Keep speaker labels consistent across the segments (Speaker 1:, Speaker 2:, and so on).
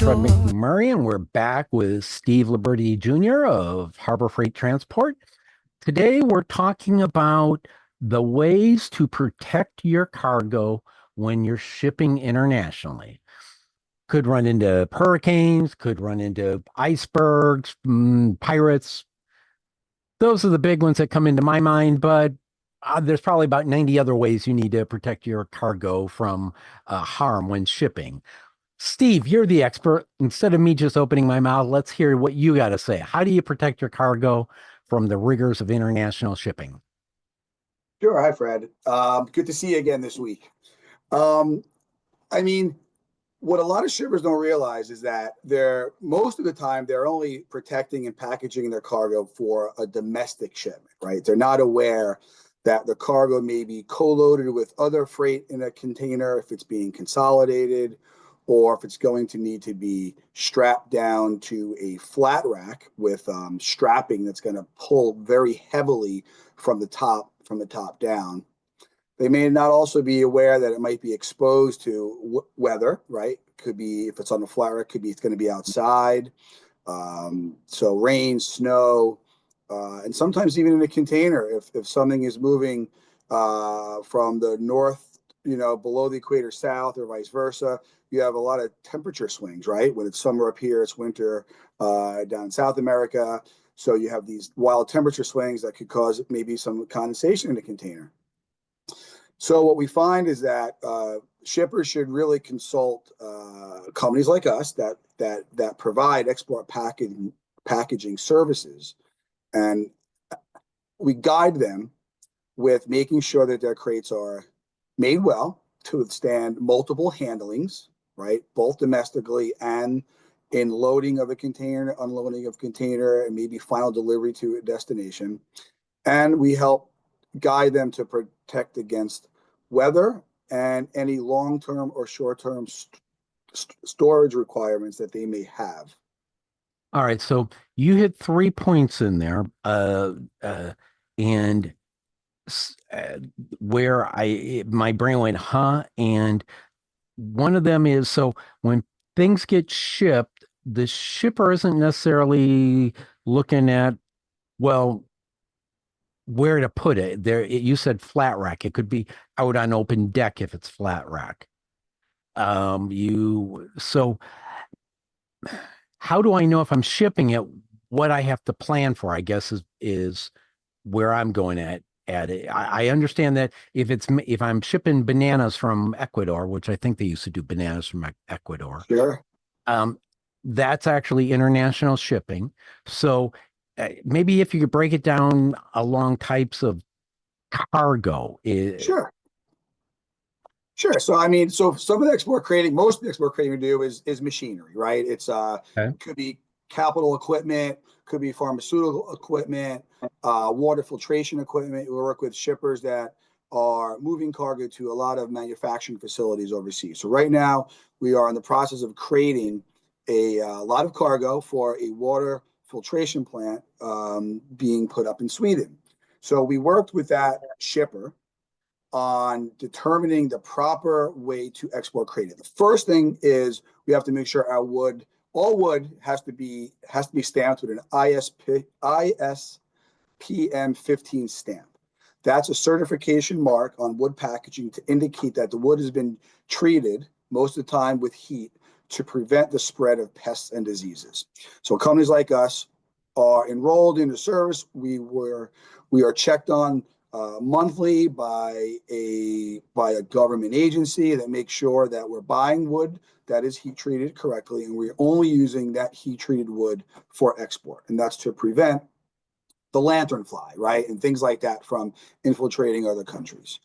Speaker 1: Fred McMurray, and we're back with Steve Liberty Jr. of Harbor Freight Transport. Today, we're talking about the ways to protect your cargo when you're shipping internationally. Could run into hurricanes, could run into icebergs, pirates. Those are the big ones that come into my mind, but there's probably about 90 other ways you need to protect your cargo from harm when shipping. Steve, you're the expert. Instead of me just opening my mouth, let's hear what you got to say. How do you protect your cargo from the rigors of international shipping?
Speaker 2: Sure. Hi, Fred. Good to see you again this week. Um, I mean, what a lot of shippers don't realize is that most of the time they're only protecting and packaging their cargo for a domestic shipment, right? They're not aware that the cargo may be co-loaded with other freight in a container if it's being consolidated, or if it's going to need to be strapped down to a flat rack with strapping that's going to pull very heavily from the top down. They may not also be aware that it might be exposed to weather, right? Could be, if it's on the flat rack, could be it's going to be outside. So rain, snow, and sometimes even in a container, if something is moving from the north, below the equator south or vice versa, you have a lot of temperature swings, right? When it's summer up here, it's winter down in South America. So you have these wild temperature swings that could cause maybe some condensation in the container. So what we find is that shippers should really consult companies like us that provide export packaging services, and we guide them with making sure that their crates are made well to withstand multiple handlings, right? Both domestically and in loading of a container, unloading of container, and maybe final delivery to a destination. And we help guide them to protect against weather and any long-term or short-term storage requirements that they may have.
Speaker 1: All right, so you hit 3 points in there, and where my brain went, huh? And one of them is, so when things get shipped, the shipper isn't necessarily looking at, well, where to put it. You said flat rack. It could be out on open deck if it's flat rack. So how do I know if I'm shipping it, what I have to plan for, I guess is where I'm going at it. I understand that if I'm shipping bananas from Ecuador, which I think they used to do bananas from Ecuador,
Speaker 2: Sure.
Speaker 1: That's actually international shipping. So maybe if you could break it down along types of cargo.
Speaker 2: Sure. Sure. So I mean, so some of the export crating, most of the export crating we do is machinery, right? It's
Speaker 1: Okay.
Speaker 2: could be capital equipment, could be pharmaceutical equipment, water filtration equipment. We work with shippers that are moving cargo to a lot of manufacturing facilities overseas. So right now we are in the process of creating a lot of cargo for a water filtration plant being put up in Sweden. So we worked with that shipper on determining the proper way to export crating. The first thing is we have to make sure all wood has to be stamped with an ISPM 15 stamp. That's a certification mark on wood packaging to indicate that the wood has been treated most of the time with heat to prevent the spread of pests and diseases. So companies like us are enrolled in the service. We are checked on monthly by a government agency that makes sure that we're buying wood that is heat treated correctly, and we're only using that heat treated wood for export, and that's to prevent the lanternfly, right, and things like that from infiltrating other countries.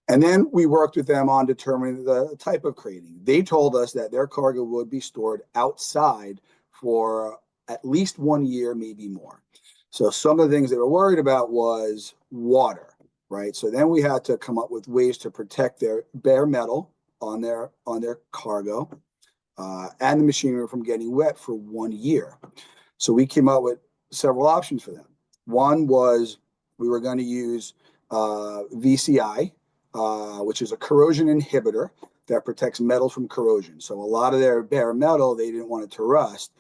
Speaker 2: And then we worked with them on determining the type of crating. They told us that their cargo would be stored outside for at least 1 year, maybe more. So some of the things they were worried about was water, right? So then we had to come up with ways to protect their bare metal on their cargo and the machinery from getting wet for 1 year. So we came up with several options for them. One was we were going to use VCI, which is a corrosion inhibitor that protects metal from corrosion. So a lot of their bare metal, they didn't want it to rust.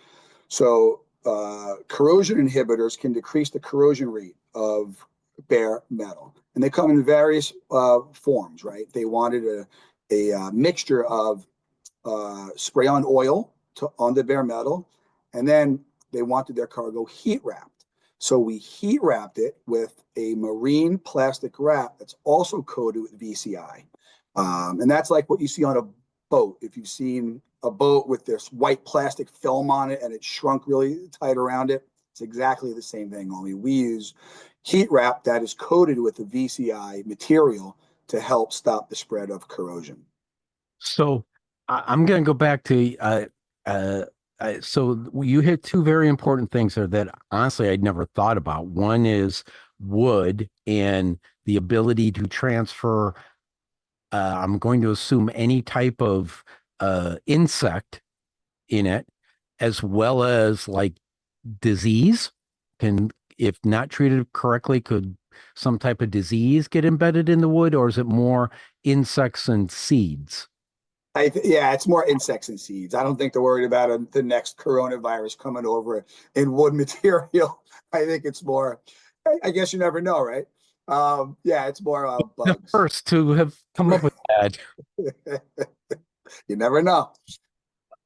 Speaker 2: So corrosion inhibitors can decrease the corrosion rate of bare metal. And they come in various forms, right? They wanted a mixture of spray on oil on the bare metal, and then they wanted their cargo heat wrapped. So we heat wrapped it with a marine plastic wrap that's also coated with VCI. And that's like what you see on a boat. If you've seen a boat with this white plastic film on it and it's shrunk really tight around it, it's exactly the same thing, only we use heat wrap that is coated with the VCI material to help stop the spread of corrosion.
Speaker 1: So I'm going to go back to uh, so you hit two very important things there that honestly I'd never thought about. One is wood and the ability to transfer. I'm going to assume any type of insect in it, as well as like disease. Can, if not treated correctly, could some type of disease get embedded in the wood, or is it more insects and seeds?
Speaker 2: Yeah, it's more insects and seeds. I don't think they're worried about the next coronavirus coming over in wood material. I think it's more, I guess you never know, right? Yeah, it's more
Speaker 1: The
Speaker 2: bugs.
Speaker 1: first to have come up with that.
Speaker 2: You never know.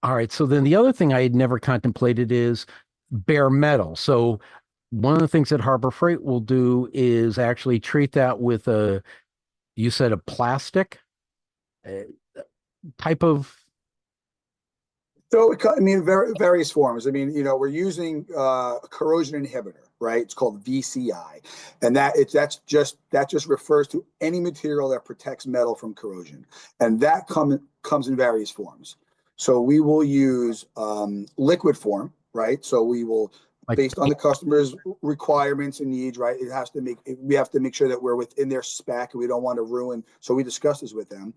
Speaker 1: All right. So then the other thing I had never contemplated is bare metal. So one of the things that Harbor Freight will do is actually treat that with a, you said a plastic uh, type of,
Speaker 2: So, I mean, various forms. I mean, we're using a corrosion inhibitor, right? It's called VCI, and that just refers to any material that protects metal from corrosion, and that comes in various forms. So we will use liquid form, right? So we will,
Speaker 1: like,
Speaker 2: based on the customer's requirements and needs, right? We have to make sure that we're within their spec. We don't want to ruin. So we discuss this with them.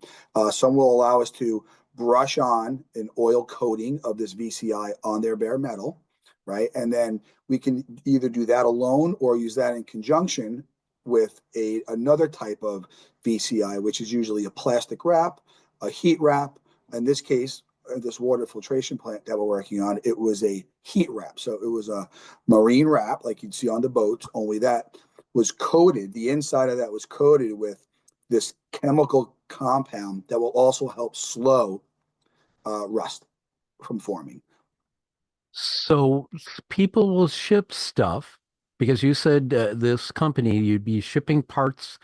Speaker 2: Some will allow us to brush on an oil coating of this VCI on their bare metal, right? And then we can either do that alone or use that in conjunction with another type of VCI, which is usually a plastic wrap, a heat wrap. In this case, this water filtration plant that we're working on, it was a heat wrap. So it was a marine wrap like you'd see on the boats, only that was coated, the inside of that was coated with this chemical compound that will also help slow rust from forming.
Speaker 1: so people will ship stuff because you said this company, you'd be shipping parts.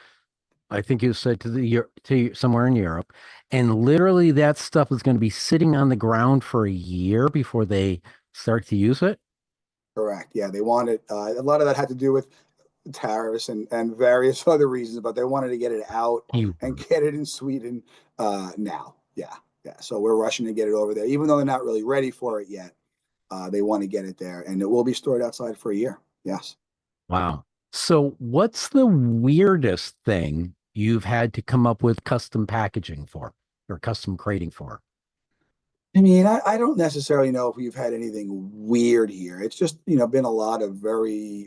Speaker 1: I think you said to to somewhere in Europe, and literally that stuff is going to be sitting on the ground for a year before they start to use it.
Speaker 2: Correct. Yeah, they wanted a lot of that had to do with tariffs and various other reasons, but they wanted to get it out
Speaker 1: You,
Speaker 2: and get it in Sweden now. Yeah, yeah. So we're rushing to get it over there, even though they're not really ready for it yet. They want to get it there, and it will be stored outside for a year. Yes.
Speaker 1: wow. So what's the weirdest thing you've had to come up with custom packaging for or custom crating for?
Speaker 2: I mean, I don't necessarily know if we've had anything weird here. It's just, been a lot of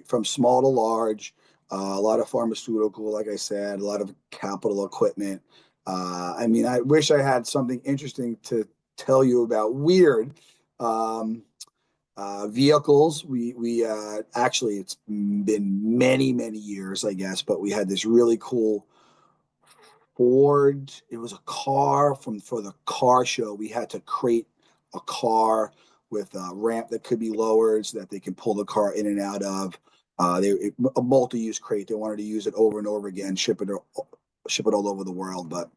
Speaker 2: from small to large, a lot of pharmaceutical, like I said, a lot of capital equipment. I mean, I wish I had something interesting to tell you about weird. Um, Vehicles, we actually, it's been many, many years, I guess, but we had this really cool Ford. It was a car for the car show. We had to crate a car with a ramp that could be lowered so that they can pull the car in and out of. A multi-use crate. They wanted to use it over and over again, ship it all over the world. But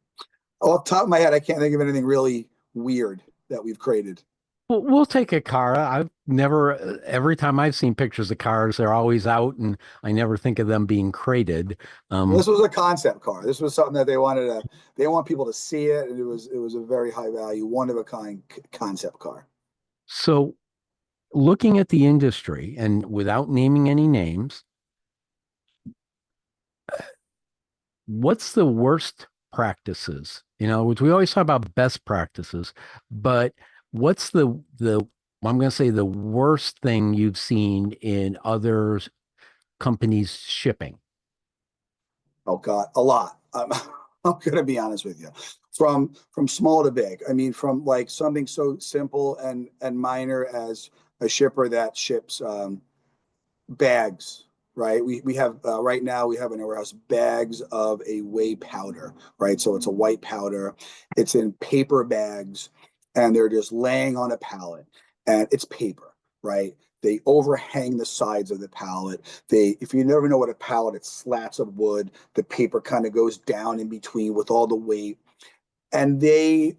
Speaker 2: off the top of my head, I can't think of anything really weird that we've created.
Speaker 1: We'll take a car. I've never, every time I've seen pictures of cars, they're always out, and I never think of them being crated.
Speaker 2: Well,
Speaker 1: Um,
Speaker 2: this was a concept car. This was something that they want people to see it, and it was a very high value, one of a kind concept car.
Speaker 1: so looking at the industry and without naming any names, what's the worst practices? You know, which we always talk about best practices, but what's I'm going to say the worst thing you've seen in other companies shipping?
Speaker 2: Oh God, a lot. I'm gonna be honest with you. From small to big. I mean, from like something so simple and minor as a shipper that ships bags, right? We have right now we have in our warehouse bags of a whey powder, right? So it's a white powder. It's in paper bags, and they're just laying on a pallet, and it's paper, right? They overhang the sides of the pallet. If you never know what a pallet, it's slats of wood. The paper kind of goes down in between with all the weight, and they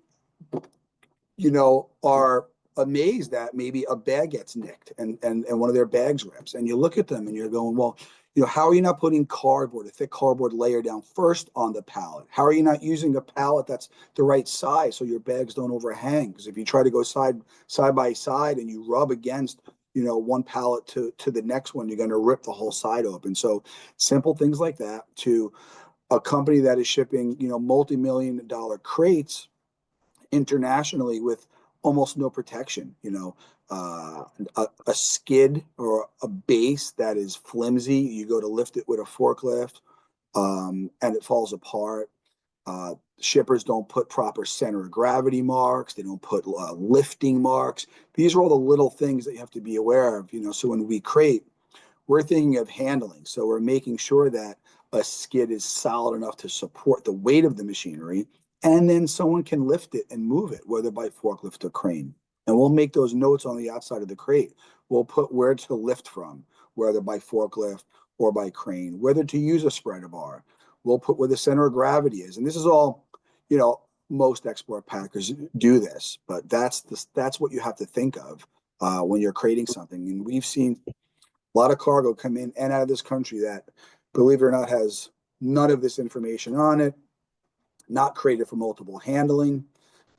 Speaker 2: are amazed that maybe a bag gets nicked and one of their bags rips. And you look at them and you're going, well, how are you not putting cardboard, a thick cardboard layer down first on the pallet? How are you not using a pallet that's the right size so your bags don't overhang? Because if you try to go side by side and you rub against, one pallet to the next one, you're going to rip the whole side open. So simple things like that to a company that is shipping, multi-million-dollar crates internationally with almost no protection. A skid or a base that is flimsy, you go to lift it with a forklift, and it falls apart. Shippers don't put proper center of gravity marks. They don't put lifting marks. These are all the little things that you have to be aware of. So when we crate, we're thinking of handling. So we're making sure that a skid is solid enough to support the weight of the machinery, and then someone can lift it and move it, whether by forklift or crane. And we'll make those notes on the outside of the crate. We'll put where to lift from, whether by forklift or by crane, whether to use a spreader bar. We'll put where the center of gravity is. And this is all, most export packers do this, but that's what you have to think of when you're creating something. And we've seen a lot of cargo come in and out of this country that, believe it or not, has none of this information on it, not created for multiple handling.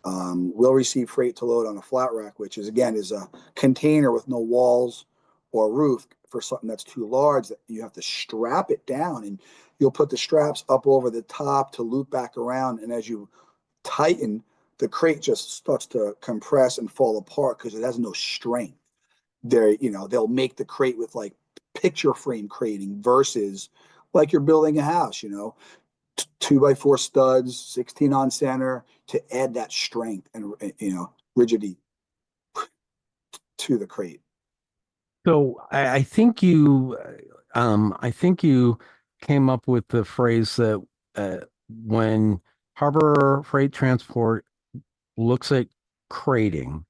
Speaker 2: We'll receive freight to load on a flat rack, which is a container with no walls or roof for something that's too large that you have to strap it down, and you'll put the straps up over the top to loop back around. And as you tighten, the crate just starts to compress and fall apart because it has no strength. They'll make the crate with like picture frame crating versus like you're building a house, 2x4 studs, 16 on center to add that strength and, rigidity to the crate.
Speaker 1: So I think you came up with the phrase that when Harbor Freight Transport looks at crating,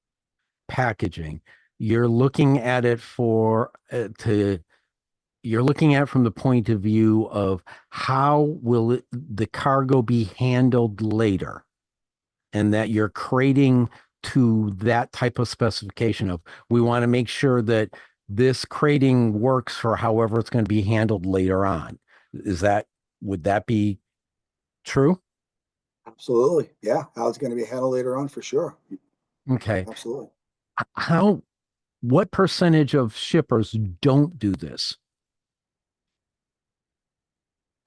Speaker 1: packaging, you're looking at it you're looking at it from the point of view of how will the cargo be handled later, and that you're crating to that type of specification of we want to make sure that this crating works for however it's going to be handled later on. Would that be true?
Speaker 2: Absolutely. Yeah. How it's going to be handled later on for sure.
Speaker 1: Okay.
Speaker 2: Absolutely.
Speaker 1: What percentage of shippers don't do this?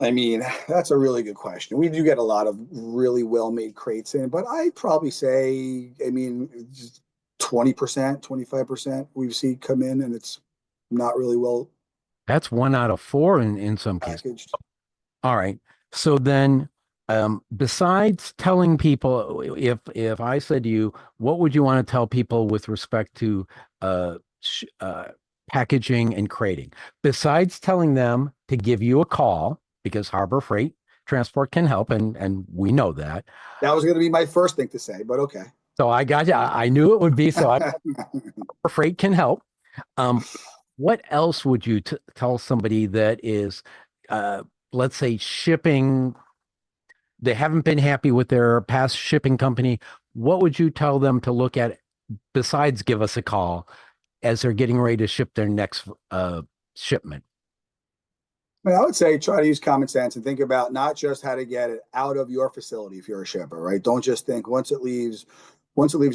Speaker 2: I mean, that's a really good question. We do get a lot of really well-made crates in, but I'd probably say, 20%, 25% we've seen come in and it's not really well
Speaker 1: That's 1 out of 4 in some cases.
Speaker 2: packaged.
Speaker 1: All right. So then, besides telling people, if I said to you, what would you want to tell people with respect to packaging and crating? Besides telling them to give you a call, because Harbor Freight Transport can help, and we know that.
Speaker 2: That was going to be my first thing to say, but okay.
Speaker 1: So I got you. I knew it would be. So Harbor Freight can help. What else would you tell somebody that is, let's say, shipping? They haven't been happy with their past shipping company. What would you tell them to look at besides give us a call as they're getting ready to ship their next shipment?
Speaker 2: I would say try to use common sense and think about not just how to get it out of your facility if you're a shipper, right? Don't just think once it leaves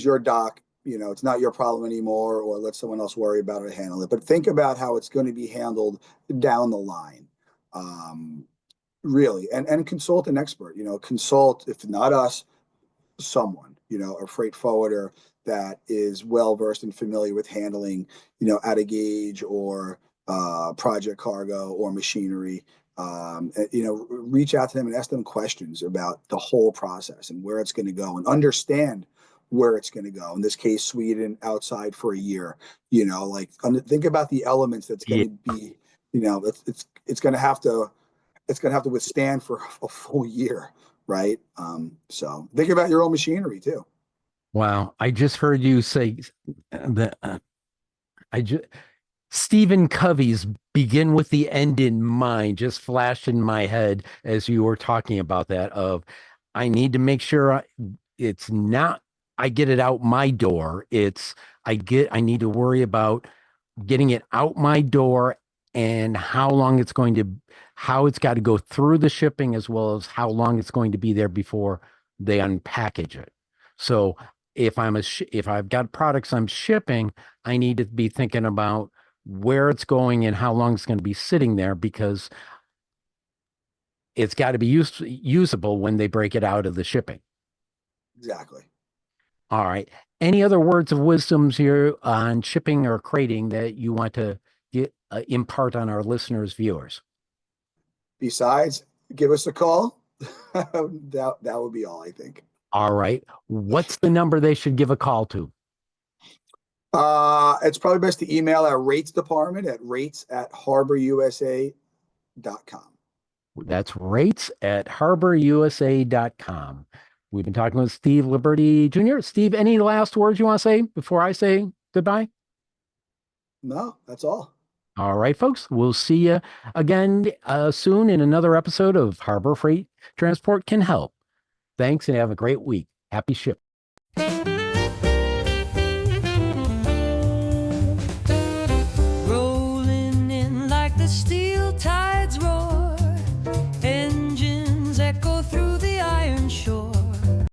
Speaker 2: your dock, it's not your problem anymore, or let someone else worry about it or handle it. But think about how it's going to be handled down the line. Really, and consult an expert, consult, if not us, someone, a freight forwarder that is well versed and familiar with handling, out of gauge or project cargo or machinery, Reach out to them and ask them questions about the whole process and where it's going to go, and understand where it's going to go. In this case, Sweden, outside for a year. Think about the elements that's
Speaker 1: Yeah.
Speaker 2: going to be. It's going to have to withstand for a full year, right? So think about your own machinery too.
Speaker 1: Wow. I just heard you say that I just Stephen Covey's "Begin with the End in Mind" just flashed in my head as you were talking about that of I need to make sure it's not I get it out my door. I need to worry about getting it out my door and how it's got to go through the shipping as well as how long it's going to be there before they unpackage it. So if I've got products I'm shipping, I need to be thinking about where it's going and how long it's going to be sitting there because it's got to be usable when they break it out of the shipping.
Speaker 2: Exactly.
Speaker 1: All right. Any other words of wisdoms here on shipping or crating that you want to impart on our listeners, viewers?
Speaker 2: Besides, give us a call. That would be all, I think.
Speaker 1: All right. What's the number they should give a call to?
Speaker 2: It's probably best to email our rates department at rates@harborusa.com.
Speaker 1: That's rates@harborusa.com. We've been talking with Steve Liberty Jr. Steve, any last words you want to say before I say goodbye?
Speaker 2: No, that's all.
Speaker 1: All right, folks. We'll see you again soon in another episode of Harbor Freight Transport Can Help. Thanks and have a great week. Happy shipping.
Speaker 3: Rolling in like the steel tides roar, engines echo through the iron shore.